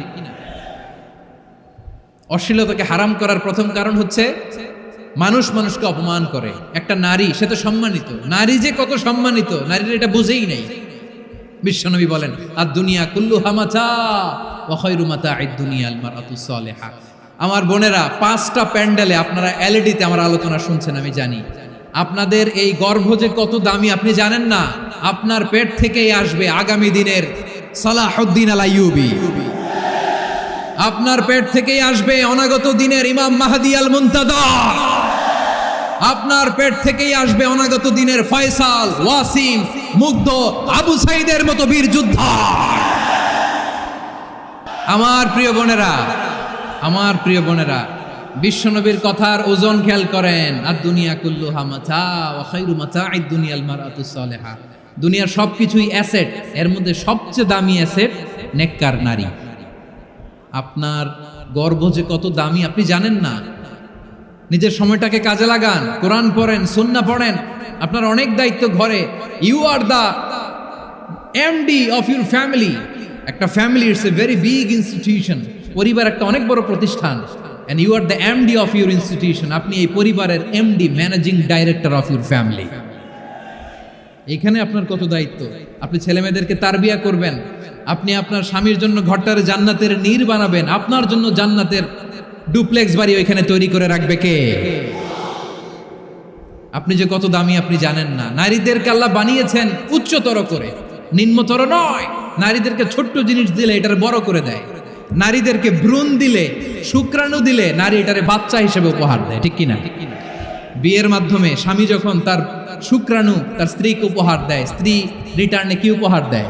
অশ্লীলতাকে হারাম করার প্রথম কারণ হচ্ছে মানুষ মানুষকে অপমান করে। একটা নারী, সে তো সম্মানিত। নারী যে কত সম্মানিত, নারীরা এটা বুঝেই নাই। বিশ্বনবী বলেন, আর দুনিয়া কুল্লুহা মাতা ওয়া খায়রু মাতা'আদ দুনিয়া আল মারআতুস সালিহা। আমার বোনেরা, 5টা প্যান্ডেলে আপনারা এলইডিতে আমার আলোচনা শুনছেন, আমি জানি। আপনাদের এই গর্ভ যে কত দামি আপনি জানেন না। আপনার পেট থেকেই আসবে আগামী দিনের সালাহুদ্দিন আল আইয়ুবী। আপনার পেট থেকেই আসবে অনাগত দিনের ইমাম মাহদী আল মুনতাদর। আপনার পেট থেকেই আসবে অনাগত দিনের ফয়সাল, ওয়াসিম, মুগ্ধ, আবু সাইদের মতো বীর যোদ্ধা। আমার প্রিয় বোনেরা, আমার প্রিয় বোনেরা, বিশ্বনবীর কথার ওজন খেয়াল করেন। আর দুনিয়া কুল্লুহা মাতা ওয়া খায়রু মাতা'আদ দুনিয়া আল মারআতুস সালিহা। দুনিয়ার সবকিছুই অ্যাসেট, এর মধ্যে সবচেয়ে দামি অ্যাসেট নেককার নারী। আপনার গর্ভ যে কত দামি আপনি জানেন না। নিজের সময়টাকে কাজে লাগান, কোরআন পড়েন, সুন্নাহ পড়েন। আপনার অনেক দায়িত্ব ঘরে। You are the MD of your family. একটা family it's a very big institution. পরিবার একটা অনেক বড় প্রতিষ্ঠান। and you are the MD of your institution. আপনি এই পরিবারের MD, managing director of your family. এখানে আপনার কত দায়িত্ব। আপনি ছেলেমেয়েদেরকে তারবিয়া করবেন। আপনি আপনার স্বামীর জন্য ঘরটারে জান্নাতের নীর বানাবেন। আপনার জন্য জান্নাতের ডুপ্লেক্স বাড়ি ওইখানে তৈরি করে রাখবে কে? আপনি যে কত দামি আপনি জানেন না। নারীদেরকে আল্লাহ বানিয়েছেন উচ্চতর করে, নিম্নতর নয়। নারীদেরকে ছোট্ট জিনিস দিলে এটার বড় করে দেয়। নারীদেরকে ভ্রূণ দিলে, শুক্রাণু দিলে নারী এটারে বাচ্চা হিসেবে উপহার দেয়, ঠিক কিনা? বিয়ের মাধ্যমে স্বামী যখন তার শুক্রাণু তার স্ত্রীকে উপহার দেয়, স্ত্রী রিটার্নে কি উপহার দেয়?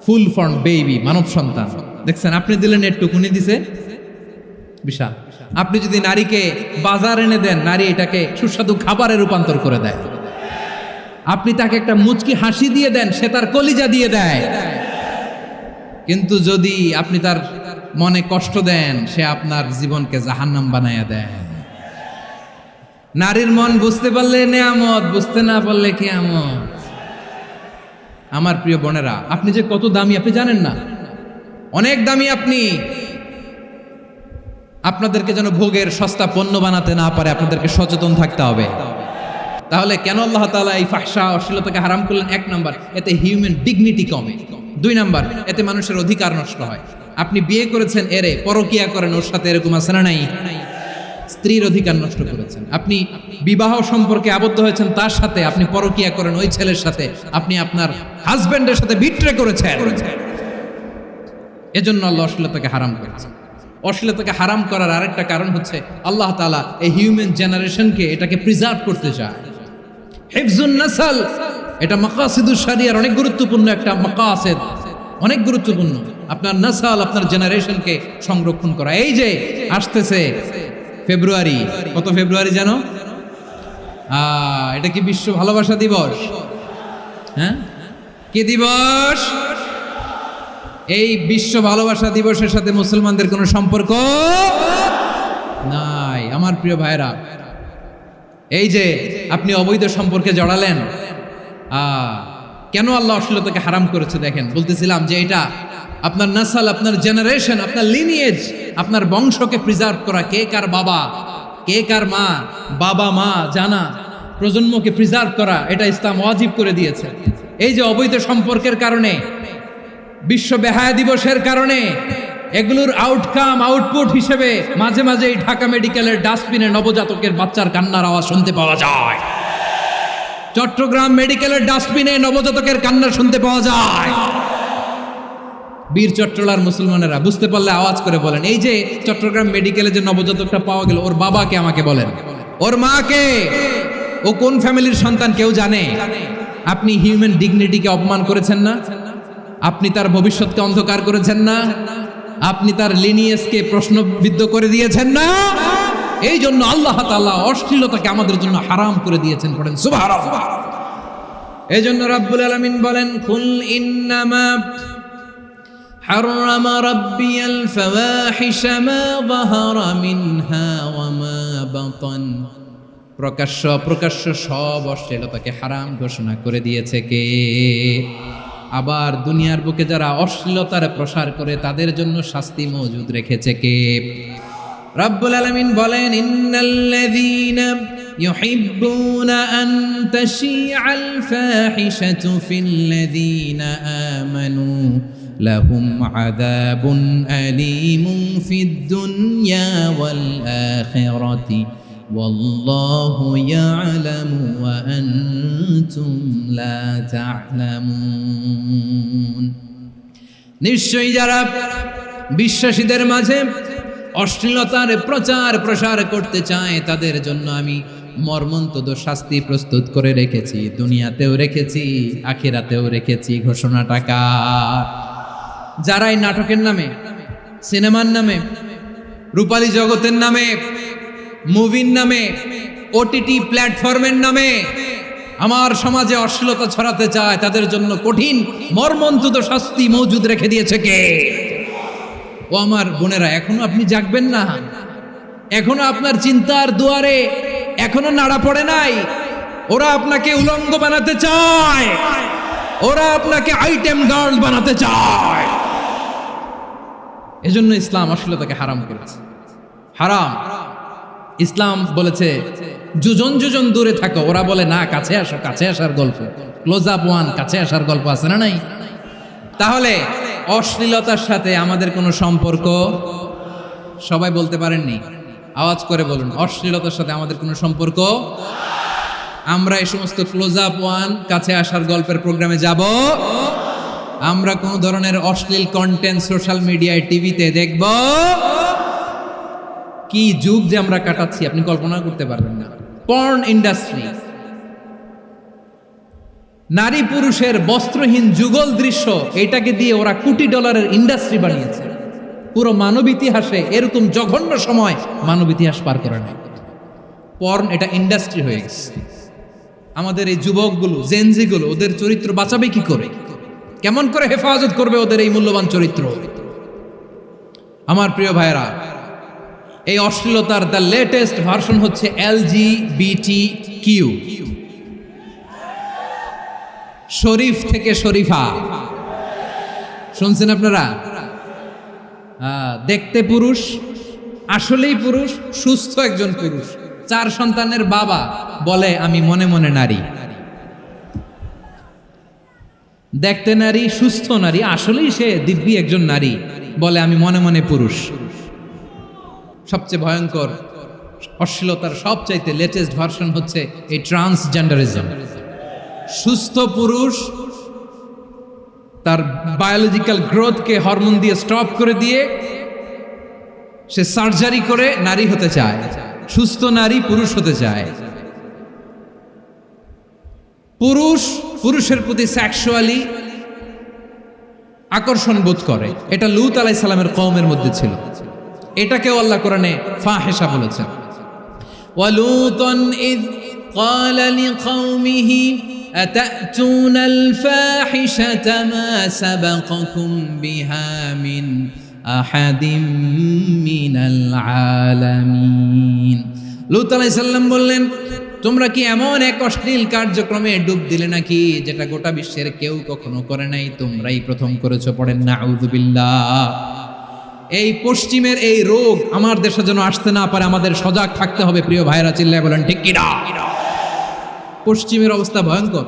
ফুল ফর্ম বেবি, মানব সন্তান। দেখছেন, আপনি দিলেন একটুকুনি, দিছে বিশাল। আপনি যদি নারীকে বাজার এনে দেন, নারী এটাকে সুস্বাদু খাবারে রূপান্তর করে দেয়। আপনি তাকে একটা মুচকি হাসি দিয়ে দেন, সে তার কলিজা দিয়ে দেয়। কিন্তু যদি আপনি তার মনে কষ্ট দেন, সে আপনার জীবনকে জাহান্নাম বানায়া দেয়। নারীর মন বুঝতে পারলে নেয়ামত, বুঝতে না পারলে কিয়ামত। আমার প্রিয় বোনেরা, আপনি যে কত দামি আপনি জানেন না, অনেক দামি আপনি। আপনাদেরকে যেন ভোগের সস্তা পণ্য বানাতে না পারে, আপনাদেরকে সচেতন থাকতে হবে। তাহলে কেন আল্লাহ তাআলা এই ফাহশা অশ্লীলতাকে হারাম করলেন? 1 নাম্বার, এতে হিউম্যান ডিগনিটি কমে। 2 নাম্বার, এতে মানুষের অধিকার নষ্ট হয়। আপনি বিয়ে করেছেন, এরে পরকিয়া করেন, ওর সাথে এরকম আছে না নাই? স্ত্রীর অধিকার নষ্ট করেছেন। আপনি বিবাহ সম্পর্কে আবদ্ধ হয়েছেন তার সাথে, আপনি পরকিয়া করেন ওই ছেলের সাথে, আপনি আপনার হাজবেন্ডের সাথে বিট্রে করেছেন। এজন্য আল্লাহ অশ্লীলতাকে হারাম করেছেন। অশ্লীলতাকে হারাম করার আরেকটা কারণ হচ্ছে আল্লাহ তাআলা এই হিউম্যান জেনারেশনকে এটাকে প্রিজার্ভ করতে চায়। হিফজুন নাসল, এটা মাকাসিদুশ শরিয়ার অনেক গুরুত্বপূর্ণ একটা মাকাসিদ, অনেক গুরুত্বপূর্ণ। আপনার নাসল, আপনার জেনারেশনকে সংরক্ষণ করা। এই যে আসতেছে ফেব্রুয়ারি, কত ফেব্রুয়ারি জানো? এটা কি বিশ্ব ভালোবাসা দিবস? হ্যাঁ, কি দিবস? এই বিশ্ব ভালোবাসা দিবসের সাথে মুসলমানদের কোনো সম্পর্ক নাই। আমার প্রিয় ভাইরা, এই যে আপনি অবৈধ সম্পর্কে জড়ালেন, কেন আল্লাহ অশ্লীলতাকে হারাম করেছে? দেখেন, বলতেছিলাম যে এটা আপনার নাসাল, আপনার জেনারেশন, আপনার লিনিয়েজ, আপনার বংশকে প্রিজার্ভ করা। কে কার বাবা, কে কার মা, বাবা মা জানা, প্রজন্মকে প্রিজার্ভ করা, এটা ইসলাম ওয়াজিব করে দিয়েছে। এই যে অবৈধ সম্পর্কের কারণে, বিশ্ব বেহায়া দিবসের কারণে, এগুলোর আউটকাম, আউটপুট হিসেবে মাঝে মাঝে এই ঢাকা মেডিকেলের ডাস্টবিনে নবজাতকের বাচ্চার কান্নার আওয়াজ শুনতে পাওয়া যায়। চট্টগ্রাম মেডিকেলের ডাস্টবিনে নবজাতকের কান্না শুনতে পাওয়া যায়। বীর চট্টলার মুসলমানেরা বুঝতে পারলে আওয়াজ করে বলেন, এই যে চট্টগ্রাম মেডিকেলে যে নবজাতকটা পাওয়া গেল, ওর বাবাকে আমাকে বলেন, ওর মাকে, ও কোন ফ্যামিলির সন্তান কেউ জানে? আপনি হিউম্যান ডিগনিটিকে অপমান করেছেন না? আপনি তার ভবিষ্যৎকে অন্ধকার করেছেন না? আপনি তার লিনিয়েজকে প্রশ্নবিদ্ধ করে দিয়েছেন না? এই জন্য আল্লাহ তাআলা অশ্লীলতাকে আমাদের জন্য হারাম করে দিয়েছেন। পড়েন সুবহানাল্লাহ। এই জন্য রাব্বুল আলামিন বলেন, কুল ইন্নামা হারাম রাব্বিয়াল ফাওয়াহিশা মা যাহারা মিনহা ওয়া মা বাতান। প্রকাশ্য অপ্রকাশ্য সব অশ্লীলতাকে হারাম ঘোষণা করে দিয়েছে কে? আবার দুনিয়ার বুকে যারা অশ্লীলতার প্রসার করে তাদের জন্য শাস্তি মজুদ রেখেছে কে? রাব্বুল আলামিন বলেন, ইন্নাল্লাযীনা ইউহিব্বুনা আন তাশিআল ফাহিশাতু ফিল্লাযীনা আমানু লাহুম আযাবুন আলীমুন ফিদ দুনিয়া ওয়াল আখিরাতি ওয়াল্লাহু ইয়ালামু ওয়া আনতুম লা তা'লামুন। নিশ্চয়ই যারা বিশ্বাসীদের মাঝে অশ্লীলতার প্রচার প্রসার করতে চায় তাদের জন্য আমি মর্মন্তুদ শাস্তি প্রস্তুত করে রেখেছি, দুনিয়াতেও রেখেছি, আখিরাতেও রেখেছি। ঘোষণাটা কার? যারা এই নাটকের নামে, সিনেমার নামে, রূপালী জগতের নামে, মুভির নামে, ওটিটি প্ল্যাটফর্মের নামে আমার সমাজে অশ্লীলতা ছড়াতে চায়, তাদের জন্য কঠিন মর্মন্তুদ শাস্তি মজুদ রেখে দিয়েছে কে? ও আমার বোনেরা, এখনো আপনি জাগবেন না? এখনো আপনার চিন্তার দুয়ারে এখনো নাড়া পড়ে নাই? ওরা আপনাকে উলঙ্গ বানাতে চায়, ওরা আপনাকে আইটেম গার্ল বানাতে চায়। এজন্য ইসলাম অশ্লীলতাকে হারাম করেছে। হারাম। ইসলাম বলেছে যোজন যোজন দূরে থাকো, ওরা বলে না কাছে আসো, কাছে আসার গল্প, ক্লোজ আপ ওয়ান, কাছে আসার গল্প আছে না নাই? তাহলে অশ্লীলতার সাথে আমাদের কোনো সম্পর্ক? সবাই বলতে পারেননি, আওয়াজ করে বলুন, অশ্লীলতার সাথে আমাদের কোনো সম্পর্ক আমরা এই সমস্ত ক্লোজ আপ ওয়ান, কাছে আসার গল্পের প্রোগ্রামে যাব। আমরা কোন ধরনের অশ্লীল কন্টেন্ট সোশ্যাল মিডিয়ায়, টিভিতে দেখব। কি যুগ যে আমরা কাটাচ্ছি আপনি কল্পনা করতে পারবেন না। পর্ন ইন্ডাস্ট্রি, নারী পুরুষের বস্ত্রহীন যুগল দৃশ্য, এটাকে দিয়ে ওরা কোটি ডলারের ইন্ডাস্ট্রি বানিয়েছে। পুরো মানব ইতিহাসে এরকম জঘন্য সময় মানব ইতিহাস পার করে নাই। পর্ন এটা ইন্ডাস্ট্রি হয়ে গেছে। আমাদের এই যুবকগুলো, জেনজিগুলো, ওদের চরিত্র বাঁচাবে কি করে? কেমন করে হেফাজত করবে ওদের এই মূল্যবান চরিত্র? আমার প্রিয় ভাইরা, এই অশ্লীলতার দ্য লেটেস্ট ভার্সন হচ্ছে LGBTQ, শরীফ থেকে শরীফা। শুনছেন আপনারা? দেখতে পুরুষ, আসলেই পুরুষ, সুস্থ একজন পুরুষ, 4 সন্তানের বাবা, বলে আমি মনে মনে নারী। দেখতে নারী, সুস্থ নারী, আসলেই সে দিব্যি একজন নারী, বলে আমি মনে মনে পুরুষ। সবচেয়ে ভয়ঙ্কর অশ্লীলতার সবচাইতে লেটেস্ট ভার্সন হচ্ছে এই ট্রান্সজেন্ডারিজম। সুস্থ পুরুষ তার বায়োলজিক্যাল গ্রোথকে হরমোন দিয়ে স্টপ করে দিয়ে সে সার্জারি করে নারী হতে চায়। সুস্থ নারী পুরুষ হতে চায়। পুরুষ পুরুষের প্রতি সেক্সুয়ালি আকর্ষণ বোধ করে। এটা লূত আলাইহিস সালামের কওমের মধ্যে ছিল। এটাকেও আল্লাহ কোরআনে ফাহিশা বলেছেন। ওয়ালুতান ইয ক্বালা লিকাওমিহি আতা'তুনাল ফাহিশাতা মা সাবাকাকুম বিহা মিন আহাদিম মিনাল আলামিন। লূত আলাইহিস সালাম বললেন, তোমরা কি এমন এক অশ্লীল কার্যক্রমে ডুব দিলে নাকি যেটা গোটা বিশ্বের কেউ কখনো করে নাই, তোমরাই প্রথম করেছো। পড়েন নাউযুবিল্লাহ। এই পশ্চিমের এই রোগ আমার দেশে যেন আসতে না পারে, আমাদের সজাগ থাকতে হবে। প্রিয় ভাইরা, চিল্লায় বলেন ঠিক কিনা? পশ্চিমের অবস্থা ভয়ঙ্কর।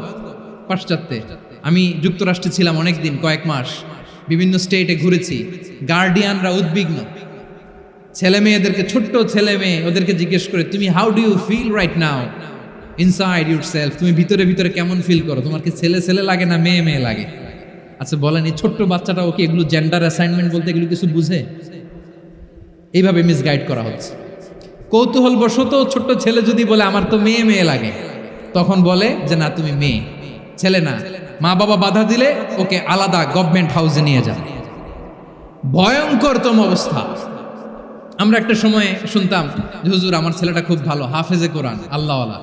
পাশ্চাত্যে আমি যুক্তরাষ্ট্রে ছিলাম অনেকদিন, কয়েক মাস, বিভিন্ন স্টেটে ঘুরেছি। গার্ডিয়ানরা উদ্বিগ্ন, ছেলে মেয়েদেরকে, ছোট্ট ছেলে মেয়ে, ওদেরকে জিজ্ঞেস করে, তুমি how do you feel right now inside yourself? তুমি ভিতরে ভিতরে কেমন ফিল করো? তোমার কি ছেলে ছেলে লাগে না মেয়ে মেয়ে লাগে? আচ্ছা বলেন, এই ছোট্ট বাচ্চাটাও কি এগুলো জেন্ডার অ্যাসাইনমেন্ট বলতে এগুলো কিছু বুঝে? এইভাবে মিসগাইড করা হচ্ছে। কৌতূহল বশত ছোট্ট ছেলে যদি বলে আমার তো মেয়ে মেয়ে লাগে, তখন বলে যে না তুমি মেয়ে, ছেলে না। মা বাবা বাধা দিলে ওকে আলাদা গভর্নমেন্ট হাউসে নিয়ে যান। ভয়ঙ্করতম অবস্থা। আমরা একটা সময় শুনতাম যে হুজুর আমার ছেলেটা খুব ভালো, হাফেজে কোরআন, আল্লাহওয়ালা।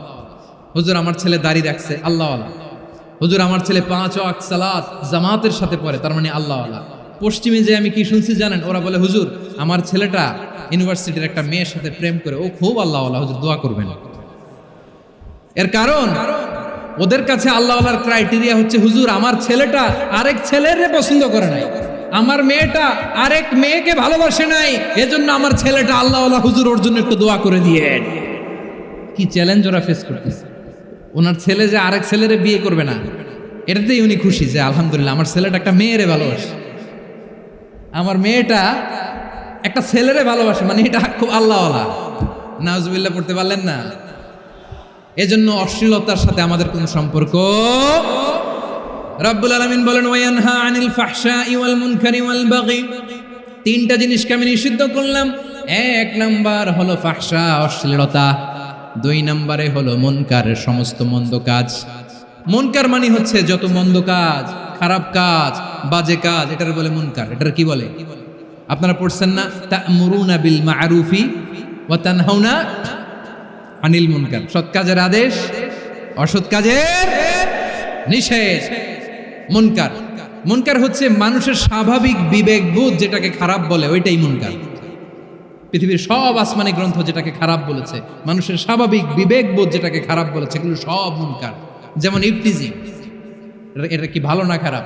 হুজুর আমার ছেলে দাড়ি রাখছে, আল্লাহওয়ালা। হুজুর আমার ছেলে 5 ওয়াক্ত সালাত জামাতের সাথে পড়ে, তার মানে আল্লাহওয়ালা। পশ্চিমে যে আমি কি শুনছি জানেন? ওরা বলে হুজুর আমার ছেলেটা ইউনিভার্সিটির একটা মেয়ের সাথে প্রেম করে, ও খুব আল্লাহওয়ালা, হুজুর দোয়া করবেন। এর কারণ ওদের কাছে আল্লাহওয়ালার ক্রাইটেরিয়া হচ্ছে হুজুর আমার ছেলেটা আরেক ছেলের পছন্দ করে নাই, আমার মেয়েটা আরেক মেয়েকে ভালোবাসে নাই, এজন্য আমার ছেলেটা আল্লাহওয়ালা, হুজুর ওর জন্য একটু দোয়া করে দিয়েন। কি চ্যালেঞ্জ ওরা ফেস করতেছে। ওনার ছেলে যে আরেক ছেলেরে বিয়ে করবে না, এটাতেই উনি খুশি যে আলহামদুলিল্লাহ আমার ছেলেটা একটা মেয়েরে ভালোবাসে, আমার মেয়েটা একটা ছেলেরে ভালোবাসে, মানে এটা খুব আল্লাহওয়ালা। নাউজুবিল্লাহ পড়তে পারলেন না? এজন্য অশ্লীলতার সাথে আমাদের কোনো সম্পর্ক। রব্বুল আলামিন বলেন ওয়ায়ানহা আনিল ফাহশাই ওয়াল মুনকারি ওয়াল বাগি। 3টা জিনিসকে আমি নিষিদ্ধ করলাম। 1 নাম্বার হলো ফাহশা, অশ্লীলতা। 2 নম্বরে হলো মুনকার, সমস্ত মন্দ কাজ। মুনকার মানে হচ্ছে যত মন্দ কাজ, খারাপ কাজ, বাজে কাজ, এটার বলে মুনকার। এটার কি বলে? আপনারা পড়ছেন না, তা'মুরুনা বিল মা'রুফি ওয়া তানহাউনা আনিল মুনকার। সৎ কাজের আদেশ, অসৎ কাজের নিষেধ। মুনকার, মুনকার হচ্ছে মানুষের স্বাভাবিক বিবেকবোধ যেটাকে খারাপ বলে, ওইটাই মুনকার। পৃথিবীর সব আসমানি গ্রন্থ যেটাকে খারাপ বলেছে, মানুষের স্বাভাবিক বিবেকবোধ যেটাকে খারাপ বলেছে, এগুলো সব মুনকার। যেমন ইফটিজিং, এটা কি ভালো না খারাপ?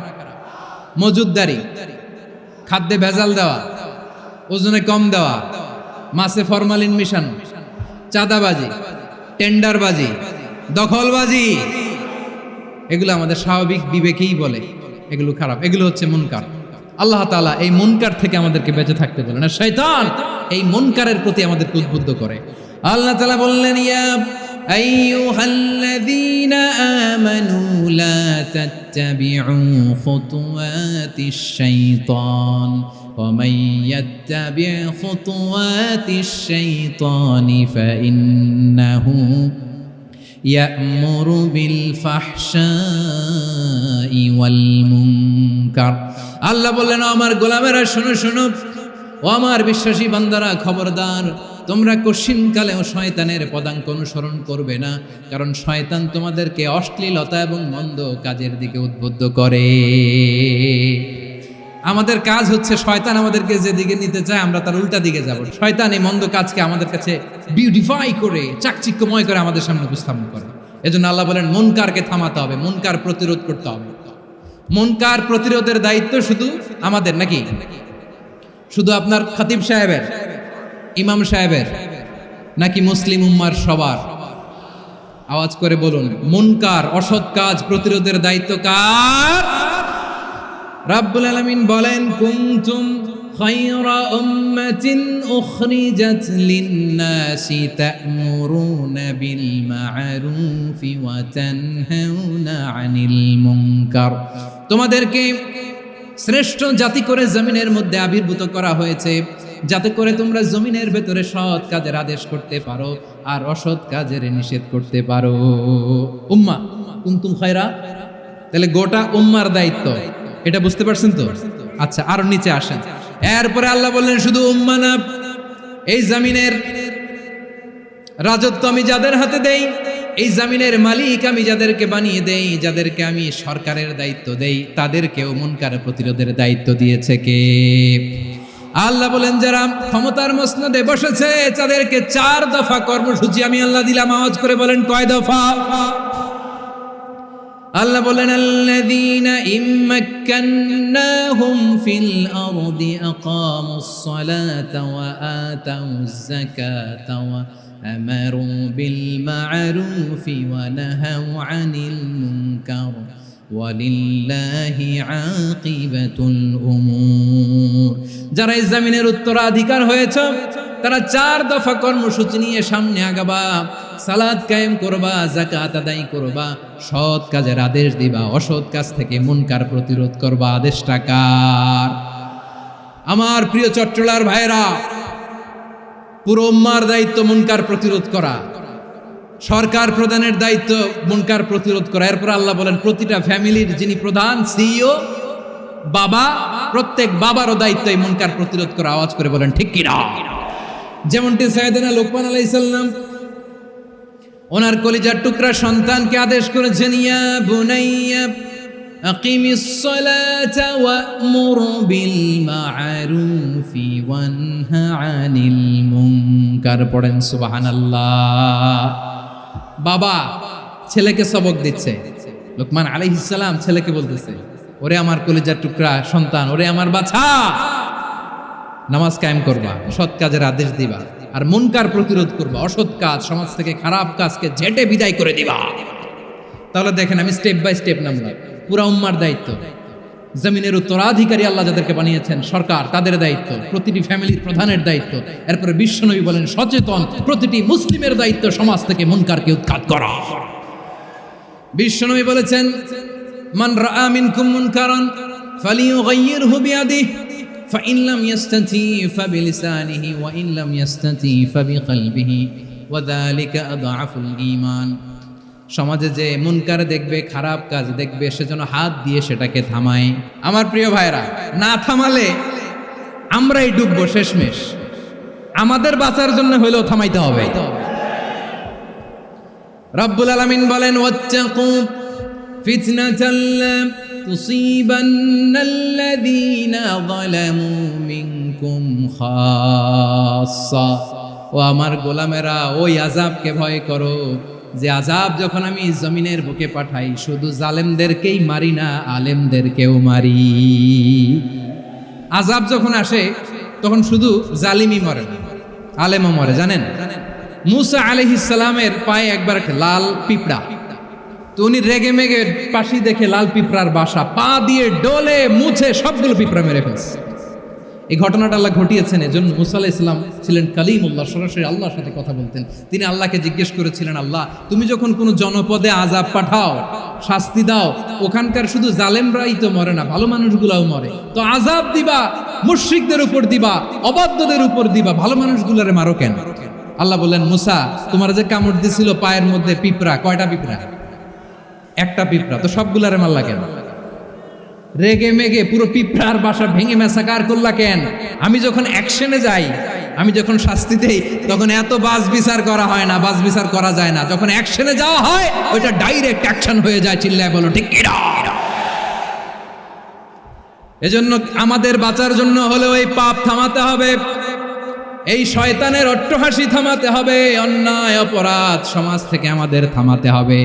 মজুদদারি, খাদ্যে ভেজাল দেওয়া, ওজনে কম দেওয়া, মাছে ফরমালিন মিশানো, চাঁদাবাজি, টেন্ডারবাজি, দখলবাজি, এগুলো আমাদের স্বাভাবিক বিবেকেই বলে এগুলো খারাপ, এগুলো হচ্ছে মুনকার। আল্লাহ তাআলা এই মুনকার থেকে আমাদেরকে বেঁচে থাকতে বলেন, আর শয়তান এই মুনকারের প্রতি আমাদেরকে উদ্বুদ্ধ করে। আল্লাহ তাআলা বললেন ইয়া আইয়ুহাল্লাযীনা আমানু লা তাত্তাবিউ খুতুওয়াতিশ শাইতান ওয়া মান ইয়াত্তাবি' খুতুওয়াতিশ শাইতানি ফাইন্নাহু ইয়া'মুরু বিল ফাহশাই ওয়াল মুনকার। আল্লাহ বললেন, আমার গোলামেরা শোনো শোনো, ও আমার বিশ্বাসী বান্দারা খবরদার, তোমরা কশিনকালেও শয়তানের পদাঙ্ক অনুসরণ করবে না, কারণ শয়তান তোমাদেরকে অশ্লীলতা এবং মন্দ কাজের দিকে উদ্বুদ্ধ করে। আমাদের কাজ হচ্ছে শয়তান আমাদেরকে যেদিকে নিতে চায় আমরা তার উল্টা দিকে যাব। শয়তান এই মন্দ কাজকে আমাদের কাছে বিউটিফাই করে চাকচিক্যময় করে আমাদের সামনে উপস্থাপন করে। এজন্য আল্লাহ বলেন মুনকারকে থামাতে হবে, মুনকার প্রতিরোধ করতে হবে। মুনকার প্রতিরোধের দায়িত্ব শুধু আমাদের নাকি? শুধু আপনার খতিব সাহেবের, ইমাম সাহেবের, নাকি মুসলিম উম্মার সবার? আওয়াজ করে বলুন, মুনকার অসৎ কাজ প্রতিরোধের দায়িত্ব কার? রাব্বুল আলামিন বলেন, কুনতুম খায়রা উম্মাতিন উখরিজাত লিন-নাসি তা'মুরুনা বিল মা'রুফি ওয়া তানহাউনা আনিল মুনকার। তোমাদেরকে শ্রেষ্ঠ জাতি করে জমিনের মধ্যে আবির্ভূত করা হয়েছে, যাতে করে তোমরা জমিনের ভেতরে সৎ কাজের আদেশ করতে পারো আর অসৎ কাজের নিষেধ করতে পারো। উম্মাহ কুনতুম খায়রা, তাহলে গোটা উম্মার দায়িত্ব, এটা বুঝতে পারছেন তো? আচ্ছা, আরো নিচে আসেন। এরপরে আল্লাহ বললেন, শুধু উম্মাহ না, এই জমিনের রাজত্ব আমি যাদের হাতে দেই, এই জমিনের মালিক আমি যাদেরকে বানিয়ে দেই, যাদেরকে আমি সরকারের দায়িত্ব দেই, তাদেরকেও মুনকার প্রতিরোধের দায়িত্ব দিয়েছে কে? আল্লাহ বলেন, যারা ক্ষমতার মসনদে বসেছে তাদেরকে 4 দফা কর্মসূচি আমি আল্লাহ দিলাম। আওয়াজ করে বলেন, কয় দফা? আল্লাহ বলেন, আল্লাযীনা ইম্মাক্কান্নাহুম ফিল আরদি আকামুস সালাতা ওয়া আতাউজ যাকাতা ওয়া আমারু বিল মা'রুফি ওয়া নাহাউ আনিল মুনকার ওয়ালিল্লাহি আকিবাতুল উমুর। যারা এই জমিনের উত্তরাধিকার হয়েছে তারা 4 দফা কর্মসূচি নিয়ে সামনে আগাবা। সালাত কায়েম করবা, যাকাত আদায় করবা, সৎ কাজের আদেশ দিবা, অসৎ কাজ থেকে মুনকার প্রতিরোধ করবা। আদেশটা কার? আমার প্রিয় চট্টলার ভাইরা, পুরো উম্মার দায়িত্ব মুনকার প্রতিরোধ করা, সরকার প্রধানের দায়িত্ব মুনকার প্রতিরোধ করা। এরপর আল্লাহ বলেন, প্রতিটা ফ্যামিলির যিনি প্রধান সিইও বাবা, প্রত্যেক বাবারও দায়িত্ব এই মুনকার প্রতিরোধ করা। আওয়াজ করে বলেন ঠিক কিনা? যেমনটি সাইয়েদনা লোকমান আলাইহিস সালাম ওনার কলিজার টুকরা সন্তানকে আদেশ করেছেন, ইয়া বুনাইয়া আকিমিস সালাতা ওয়া'মুর বিল মা'রুফি ওয়ানহা আনিল মুনকার। পড়েন সুবহানাল্লাহ। বাবা ছেলেকে সবক দিচ্ছে, লোকমান আলাইহিস সালাম ছেলেকে বলতেছে, ওরে আমার কলিজার টুকরা সন্তান, ওরে আমার বাছা, নামাজ কায়েম করবা, সৎ কাজের আদেশ দিবা, আর মুনকার প্রতিরোধ করবা, অসৎ কাজ, সমাজ থেকে খারাপ কাজকে ঝেঁটে বিদায় করে দিবা। তাহলে দেখেন, আমি স্টেপ বাই স্টেপ নামলাম। পুরা উম্মার দায়িত্ব, জমিনের উত্তরাধিকারী আল্লাহ যাদেরকে বানিয়েছেন সরকার, তাদের দায়িত্ব, প্রতিটি ফ্যামিলির প্রধানের দায়িত্ব। এরপরে বিশ্বনবী বলেন, সচেতন প্রতিটি মুসলিমের দায়িত্ব সমাজ থেকে মুনকারকে উৎখাত করা। বিশ্বনবী বলেছেন, মান রাআ মিনকুম মুনকারান ফালিয়ুগাইয়িরহু বিয়াদিহি ফাইন লাম ইয়াস্তাতি ফাবিলিসানিহি ওয়া ইন লাম ইয়াস্তাতি ফাবিকলবিহি ওয়া যালিকা আযআফুল ঈমান। সমাজে যে মুনকার দেখবে, খারাপ কাজ দেখবে, সেজন্য হাত দিয়ে সেটাকে থামায়। আমার প্রিয় ভাইরা, না থামালে আমরাই ডুববো শেষমেশ। আমাদের বাঁচার জন্য হলেও থামাইতে হবে। রব্বুল আলামিন বলেন, ওয়াত্তাকু ফিতনাতাল লা তুসিবান্নাল্লাযীনা যালামু মিনকুম খাসসা। ও আমার গোলামেরা, ওই আযাবকে ভয় করো যে আযাব যখন আমি জমিনের বুকে পাঠাই, শুধু জালেমদেরকেই মারি না, আলেমদেরকেও মারি। আযাব যখন আসে তখন শুধু জালিমই মরে না, আলেমও মরে। জানেন, মুসা আলাইহিস সালামের পায়ে একবার একটা লাল পিঁপড়া, তো উনি রেগে মেগে পাশি দেখে লাল পিঁপড়ার বাসা, পা দিয়ে ডলে মুছে সবগুলো পিঁপড়া মেরে ফেলছে। এই ঘটনাটা আল্লাহ ঘটিয়েছেন, এজন্য মুসা আলাইহিস সালাম ছিলেন কালিমুল্লাহ, সরাসরি আল্লাহর সাথে কথা বলতেন। তিনি আল্লাহকে জিজ্ঞেস করেছিলেন, আল্লাহ তুমি যখন কোনো জনপদে আযাব পাঠাও, শাস্তি দাও, ওখানকার শুধু জালেমরাই তো মরে না, ভালো মানুষগুলাও মরে, তো আযাব দিবা মুশরিকদের উপর দিবা, অবাধ্যদের উপর দিবা, ভালো মানুষগুলারে মারো কেন? আল্লাহ বললেন, মুসা তোমার যে কামড় দিছিল পায়ের মধ্যে পিঁপড়া, কয়টা পিঁপড়া? একটা পিঁপড়া, তো সবগুলারে মারলা কেন? রেগে মেগে পুরো পিঁপড়ার বাসা ভেঙে মেসাকার করলা কেন? আমি যখন অ্যাকশনে যাই, আমি যখন শাস্তি দেই, তখন এত বাস বিচার করা হয় না, বাস বিচার করা যায় না। যখন অ্যাকশনে যাওয়া হয়, ওইটা ডাইরেক্ট অ্যাকশন হয়ে যায়। চিল্লায় বলো ঠিক কিনা? এজন্য আমাদের বাঁচার জন্য হলেও এই পাপ থামাতে হবে, এই শয়তানের অট্টহাসি থামাতে হবে, অন্যায় অপরাধ সমাজ থেকে আমাদের থামাতে হবে।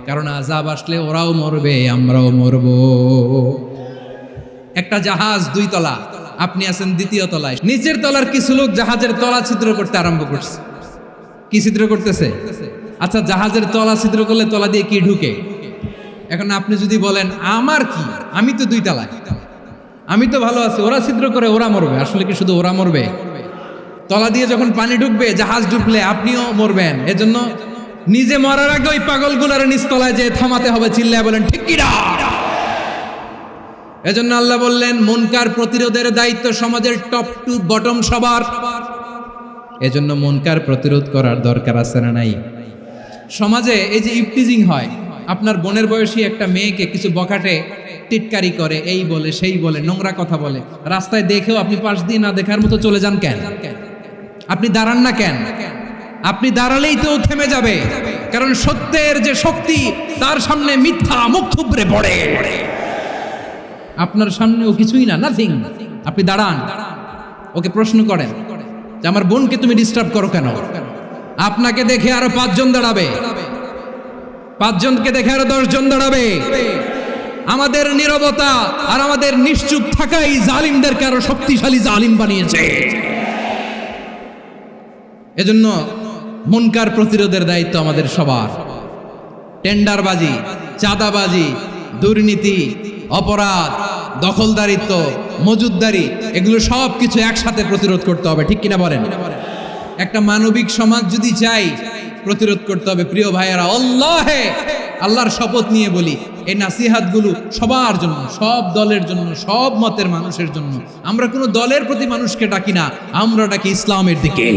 কারণ আযাব আসলে ওরাও মরবে, আমরাও মরব। একটা জাহাজ 2 তলা, আপনি আছেন 2য় তলায়, নিচের তলার কিছু লোক জাহাজের তলা ছিদ্র করতে আরম্ভ করছে। কি ছিদ্র করতেছে? আচ্ছা, জাহাজের তলা ছিদ্র করলে তলা দিয়ে কি ঢুকে? এখন আপনি যদি বলেন আমার কি, আমি তো 2 তলায়, আমি তো ভালো আছি, ওরা ছিদ্র করে ওরা মরবে। আসলে কি শুধু ওরা মরবে? তলা দিয়ে যখন পানি ঢুকবে, জাহাজ ঢুকলে আপনিও মরবেন। এজন্য নিজে মরার আগে ওই পাগলগুলার নিচতলায় যে থামাতে হবে। চিল্লায় বলেন ঠিক কি না? এজন্য আল্লাহ বললেন, মুনকার প্রতিরোধের দায়িত্ব সমাজের টপ টু বটম সবার। এজন্য মুনকার প্রতিরোধ করার দরকার আছে না নাই? সমাজে এই যে ইফটিজিং হয়, আপনার বোনের বয়সী একটা মেয়েকে কিছু বখাটে টিটকারি করে, এই বলে সেই বলে, নোংরা কথা বলে, রাস্তায় দেখেও আপনি পাশ দিয়ে না দেখার মতো চলে যান কেন? আপনি দাঁড়ান না কেন? আপনি দাঁড়ালেই তো থেমে যাবে, কারণ সত্যের যে শক্তি, তার সামনে মিথ্যা মুখ থুবড়ে পড়ে। আপনার সামনে ও কিছুই না, নাথিং। আপনি দাঁড়ান, ওকে প্রশ্ন করেন যে আমার বোনকে তুমি ডিস্টার্ব করো কেন? আপনাকে দেখে আরো 5 জন দাঁড়াবে, 5 জনকে দেখে আরো 10 জন দাঁড়াবে। আমাদের নীরবতা আর আমাদের নিশ্চুপ থাকাই জালিমদেরকে আরো শক্তিশালী জালিম বানিয়েছে। এজন্য মুনকার প্রতিরোধের দায়িত্ব আমাদের সবার। টেন্ডারবাজি, চাঁদাবাজি, দুর্নীতি, অপরাধ, দখলদারিত্ব, মজুদদারি, এগুলো সব কিছু একসাথে প্রতিরোধ করতে হবে। ঠিক কিনা বলেন? একটা মানবিক সমাজ যদি চাই, প্রতিরোধ করতে হবে। প্রিয় ভাইয়েরা, আল্লাহর শপথ নিয়ে বলি, এই নাসিহাতগুলো সবার জন্য, সব দলের জন্য, সব মতের মানুষের জন্য। আমরা কোনো দলের প্রতি মানুষকে ডাকি না, আমরা ডাকি ইসলামের দিকে।